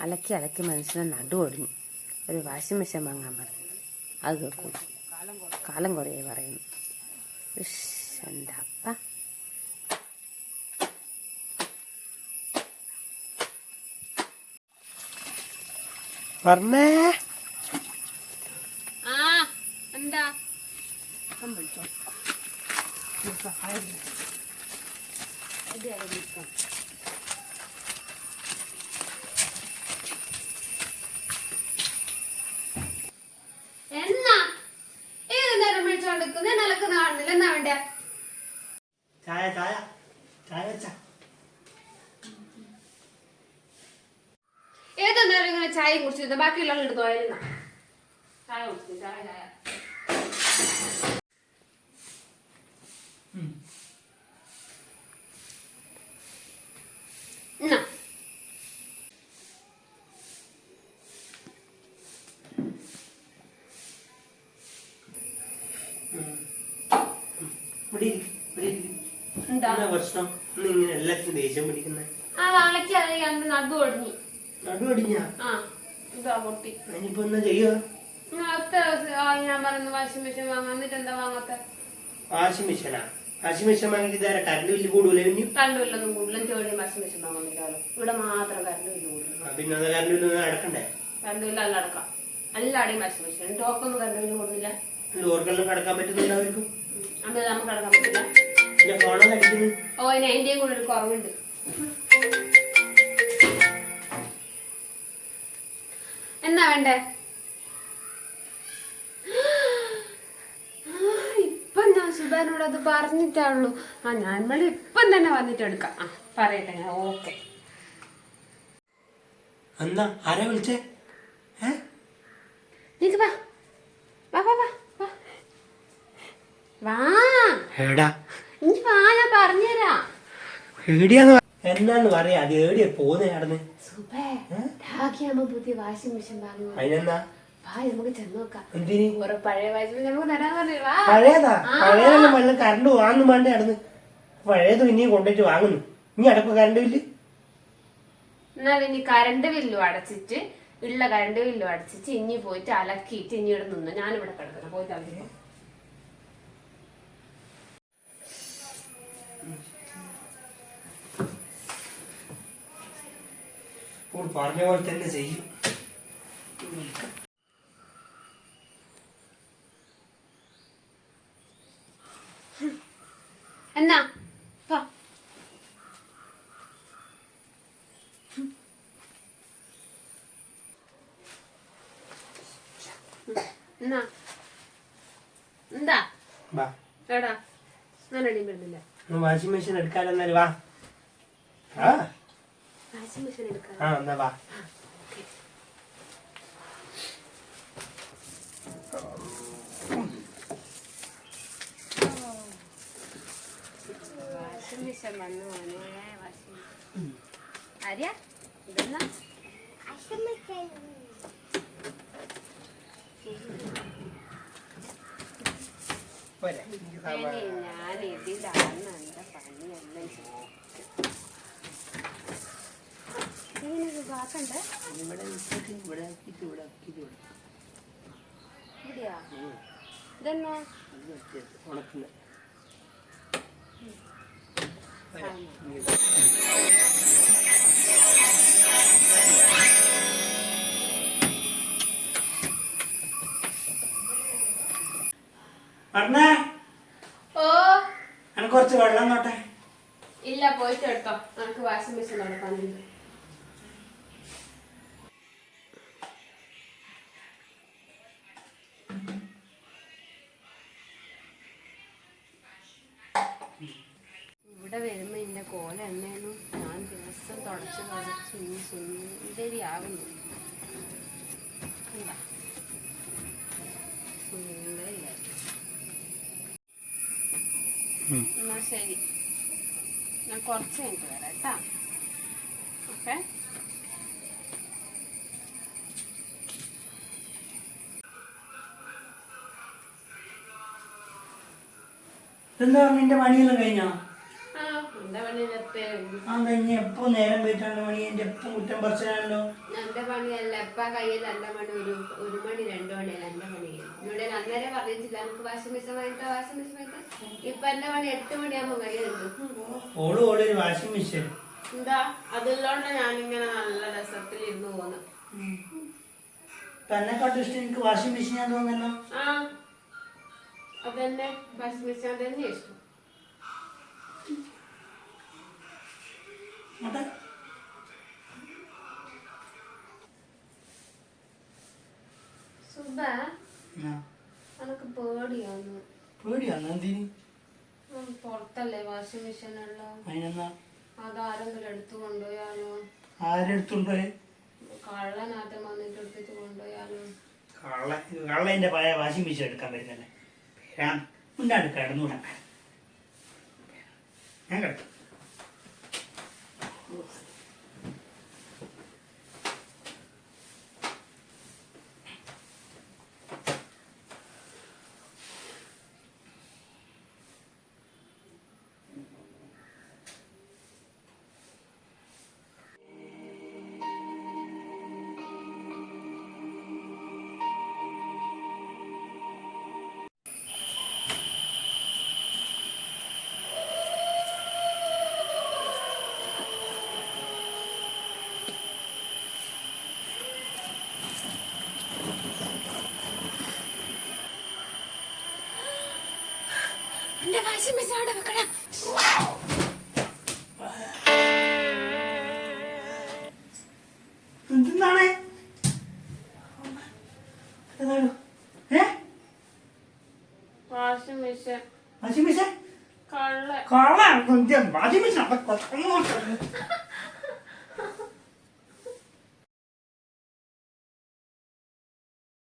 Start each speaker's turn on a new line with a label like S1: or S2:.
S1: അലക്കി അലക്കി മനുഷ്യനെ നടു ഒടിഞ്ഞു. ഒരു വാഷിംഗ് മെഷീൻ വാങ്ങാൻ പറഞ്ഞു. അത് കേൾക്കും. കാലം കുറേ പറയുന്നു. എൻ്റെ അപ്പ
S2: പറഞ്ഞേ.
S1: എന്താ എന്നാ ഏത് നേരം വിളിച്ചോണ്ടിരിക്കുന്ന നിലക്കുന്ന കാണുന്നില്ല. എന്നാ വേണ്ട?
S2: ചായ ചായ ചായ വെച്ച.
S1: ഏത് നേരം ഇങ്ങനെ ചായ കുടിച്ചിരുന്ന ബാക്കിയുള്ള എടുത്തു പോയാലും ചായ കുടിച്ചു. ചായ ചായ
S2: പ്രശ്നം ഇങ്ങനെ എല്ലാത്തിനും ദേഷ്യം പിടിക്കുന്നത്.
S1: അലക്കി അറിയാൻ നടു ഒടിഞ്ഞു.
S2: നടു ഒടിഞ്ഞ
S1: ഇതാ പൊട്ടി.
S2: ഇനിയിപ്പോ എന്നാ ചെയ്യുക?
S1: ഞാൻ പറയുന്നു വാഷിംഗ് മെഷീൻ വാങ്ങാൻ. എന്നിട്ട് എന്താ വാങ്ങാത്ത?
S2: വാഷിംഗ് മെഷീനാ? വാഷിംഗ് മെഷീൻ വാങ്ങിട്ട് ഇതാ കറണ്ട് ബില്ല് കൂടൂലേ?
S1: കറണ്ട് ബില്ലൊന്നും കൂടുതലും ചോദിയും വാഷിംഗ് മെഷീൻ വാങ്ങുന്നില്ലല്ലോ. ഇവിടെ മാത്രം കറണ്ട് ബില്ല് കൂടും.
S2: പിന്നെ കറണ്ട് ബില്ല് അടക്കണ്ടേ?
S1: കറണ്ട് ബില്ല് അല്ല അടക്കാം. എല്ലാടെയും വാഷിംഗ് മെഷീൻ. ടോക്കൊന്നും കറണ്ട് ബില്ല് കൊടുക്കില്ല.
S2: ലോർക്കെല്ലാം കടക്കാൻ പറ്റുന്നുണ്ടാവും.
S1: അത് നമുക്ക് കടക്കാൻ പറ്റില്ല.
S2: ഫോണൊക്കെ
S1: അതിന്റെയും കൂടെ ഒരു കുറവുണ്ട്. എന്നാ വേണ്ടേ? ഇപ്പം ഞാൻ സുബാനോട് അത് പറഞ്ഞിട്ടാണല്ലോ. നമ്മൾ ഇപ്പം തന്നെ വന്നിട്ട് എടുക്കാം. പറയട്ടെ ഞാൻ. ഓക്കെ.
S2: എന്നാ ആരാ വിളിച്ചേ?
S1: നീക്ക് വാ വാ വാ വാ വാ.
S2: എടാ
S1: ഇനി വാ, ഞാൻ പറഞ്ഞുതരാം.
S2: എന്നാന്ന് പറയാ. അത് ഏടിയാ പോന്നെ നടന്ന്?
S1: പുതിയ വാഷിംഗ് മെഷീൻ വാങ്ങുക.
S2: അതിനെന്താ?
S1: നമുക്ക് ചെന്ന് നോക്കാം.
S2: എന്തിന്?
S1: പഴയ വാഷിംഗ് മെഷീൻ നമുക്ക് തരാൻ പറഞ്ഞു.
S2: പഴയതാ? പഴയതെല്ലാം വല്ല കറണ്ട് വാങ്ങും വേണ്ടേ നടന്ന്? പഴയത് ഇനിയും കൊണ്ടുപോയിട്ട് വാങ്ങുന്നു. ഇനി അടക്കം കറണ്ട് ബില്ല്?
S1: എന്നാൽ ഇനി കറണ്ട് ബില്ലും അടച്ചിട്ട് ഉള്ള കറണ്ട് ബില്ലും അടച്ചിട്ട് ഇനി പോയിട്ട് അലക്കിയിട്ട് ഇനി ഇവിടെ നിന്ന് ഞാനിവിടെ കിടക്കണം. പോയിട്ട് അലക്കി
S2: പറഞ്ഞ പോലെ തന്നെ ചെയ്യും.
S1: എന്നാ എന്നാ എന്താ എടാ ഞാൻ അടിയും വരുന്നില്ല.
S2: വാഷിംഗ് മെഷീൻ എടുക്കാനെന്നാല് വാ.
S1: വാഷിംഗ് മെഷീൻ എടുക്കാം.
S2: എന്നാ വാ.
S1: വാഷിംഗ് മെഷീൻ വന്നു മോനെ. ആര്യ ഇതെന്നാ? ഞാൻ ഇതിലാണ് എന്റെ പണിയെല്ലാം ഇങ്ങനൊരു വാക്കുണ്ട്. ഇവിടെയാ? ഇതെന്നാ?
S2: കുറച്ച് വെള്ളം നോട്ടെ.
S1: ഇല്ല, പോയിട്ട് എടുത്തോ. നമുക്ക് വാഷിംഗ് മെഷീൻ നടക്കാനുണ്ട്. ഇവിടെ വരുമ്പോ ഇതിന്റെ കോല എണ്ണയൊന്നും ഞാൻ ദിവസം തുടച്ച് സുന്ദരിയാവുന്നു. എന്താ സുന്ദരിയായി. എന്നാ ശരി, ഞാൻ കുറച്ച് കഴിഞ്ഞിട്ട് വരാം കേട്ടാ. ഓക്കെ.
S2: എന്താ നിന്റെ പണിയെല്ലാം കഴിഞ്ഞോ?
S1: എന്റെ പണി
S2: ഇനി എപ്പോ നേരം പോയിട്ടാണ് മണി എന്റെ എപ്പം കുറ്റം പറിച്ചാണല്ലോ.
S1: എന്റെ പണിയല്ല എപ്പ കയ്യിൽ എന്റെ മണി ഒരു മണി 2 മണിയല്ല എന്റെ പണി. ഇവിടെ അന്നേരം പറഞ്ഞിട്ടില്ല നമുക്ക് വാഷിംഗ് മെഷീൻ വാങ്ങിട്ട് ഇപ്പൊ എന്റെ മണി 8 മണിയാകുമ്പോ കഴിയുന്നുണ്ട്.
S2: ഓള് ഒരു വാഷിംഗ് മെഷീൻ
S1: എന്താ അതുള്ളോണ്ട് ഞാനിങ്ങനെ നല്ല രസത്തിൽ ഇരുന്ന് പോന്നു.
S2: എന്നെക്കാട്ടും ഇഷ്ടം എനിക്ക് വാഷിംഗ് മെഷീൻ ഞാൻ തോന്നുന്നല്ലോ.
S1: ആ അതന്നെ വാഷിംഗ് മെഷീൻ തന്നെ ഇഷ്ടം. സുബ അനക്ക് പേടിയാന്ന്.
S2: പേടിയാന്ന് എന്തിന്?
S1: പുറത്തല്ലേ വാഷിംഗ് മെഷീൻ ഉള്ളു.
S2: അതിനെന്നാ
S1: അതാരെങ്കിലും എടുത്തു കൊണ്ടുപോയാലോ?
S2: ആരെടുത്തുണ്ടോയെ?
S1: കള്ളനാറ്റം വന്നിട്ട് എടുത്തിട്ട് കൊണ്ടുപോയാലോ?
S2: കള്ളന്റെ പഴയ വാഷിംഗ് മെഷീൻ എടുക്കാൻ വരുന്നല്ലേ. മുന്നാട് കിടന്നൂടാ ഞാൻ കിടക്കും.
S1: എന്റെ വാഷിംഗ് മെഷീൻ അവിടെ വെക്കണം.
S2: എന്താണ്
S1: വാഷിംഗ് മെഷീൻ
S2: വാഷിംഗ് മെഷീൻ
S1: കള്ള
S2: വാഷിംഗ് മെഷീൻ